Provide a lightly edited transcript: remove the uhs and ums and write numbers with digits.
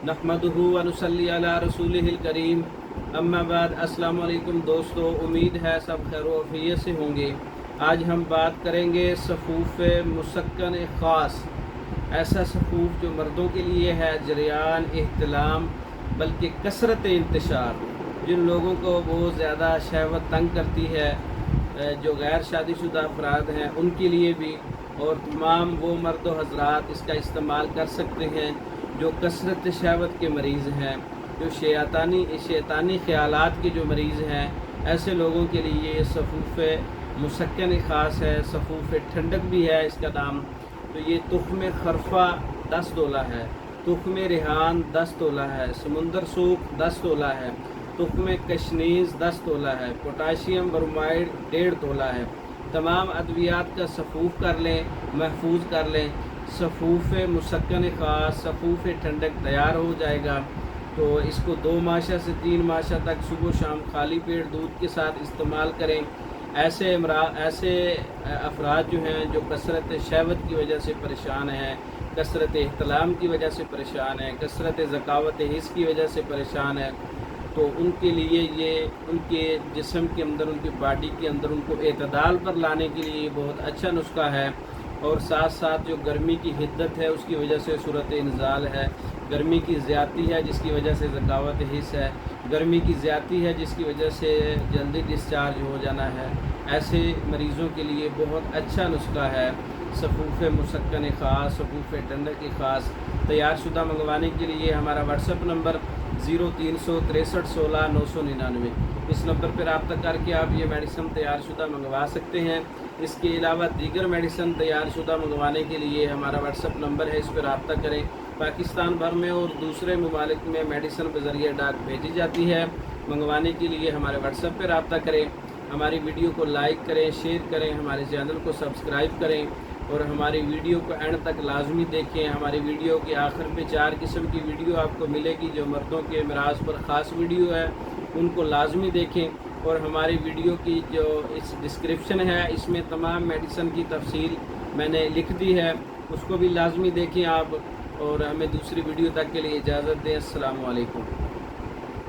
नहमदुहु व नुसल्ली अला रसूलिहिल करीम। अम्मा बाद। अस्सलाम वालेकुम दोस्तों, उम्मीद है सब खैर व आफियत से होंगे। आज हम बात करेंगे सफ़ूफ़ मुसक्कन ख़ास, ऐसा सफ़ूफ़ जो मर्दों के लिए है, जरियान एहतलाम बल्कि कसरत इंतशार। जिन लोगों को बहुत ज़्यादा शहवत तंग करती है, जो गैर शादीशुदा अफराद हैं उनके लिए भी, और तमाम वो मर्द व हज़रात इसका इस्तेमाल कर सकते हैं जो कसरत शहवत के मरीज़ हैं, जो शैतानी ख़यालात के जो मरीज़ हैं। ऐसे लोगों के लिए ये सफ़ूफ़ मुसक्कन ख़ास है। सफ़ूफ़ ठंडक भी है इसका नाम। तो ये तुख़्म खरफ़ा 10 तोला है, तुख़्म रिहान 10 तोला है, समुंदर सूख 10 तोला है, तुख़्म कशनीज़ 10 तोला है, पोटाशियम ब्रोमाइड 1.5 तोला है। तमाम अद्वियात का सफ़ूफ़ कर लें, महफूज कर लें। सफ़ूफ़ मुसक्कन ख़ास, सफ़ूफ़ ठंडक तैयार हो जाएगा। तो इसको 2 माशा से 3 माशा तक सुबह शाम खाली पेट दूध के साथ इस्तेमाल करें। ऐसे अफराद जो हैं, जो कसरत शहवत की वजह से परेशान हैं, कसरत एहतलाम की वजह से परेशान हैं, कसरत ज़कावत हिस्स की वजह से परेशान है, तो उनके लिए ये उनके जिस्म के अंदर, उनकी बॉडी के अंदर उनको एतदाल पर लाने के लिए बहुत अच्छा नुस्खा है। और साथ साथ जो गर्मी की हिद्दत है उसकी वजह से सूरत इंजाल है, गर्मी की ज़्यादती है जिसकी वजह से ज़कावत हिस्स है, गर्मी की ज़्यादती है जिसकी वजह से जल्दी डिस्चार्ज हो जाना है, ऐसे मरीज़ों के लिए बहुत अच्छा नुस्खा है सफ़ूफ़ मुसक्कन ख़ास, सफ़ूफ़ ठंडक की ख़ास। तैयार शुदा मंगवाने के लिए हमारा व्हाट्सएप नंबर 0363 16 999, इस नंबर पर रब्ता करके आप ये मेडिसिन तैयार शुदा मंगवा सकते हैं। इसके अलावा दीगर मेडिसिन तैयार शुदा मंगवाने के लिए हमारा व्हाट्सएप नंबर है, इस पर रब्ता करें। पाकिस्तान भर में और दूसरे ममालिक में मेडिसिन बज़रिए डाक भेजी जाती है। मंगवाने के लिए हमारे व्हाट्सएप पर रब्ता करें। हमारी वीडियो को लाइक करें, शेयर करें, हमारे चैनल को सब्सक्राइब करें और हमारी वीडियो को एंड तक लाजमी देखें। हमारी वीडियो के आखिर में 4 किस्म की वीडियो आपको मिलेगी। जो मर्दों के मिराज पर ख़ास वीडियो है उनको लाजमी देखें। और हमारी वीडियो की जो इस डिस्क्रिप्शन है इसमें तमाम मेडिसिन की तफसील मैंने लिख दी है, उसको भी लाजमी देखें आप। और हमें दूसरी वीडियो तक के लिए इजाज़त दें। अस्सलामु अलैकुम।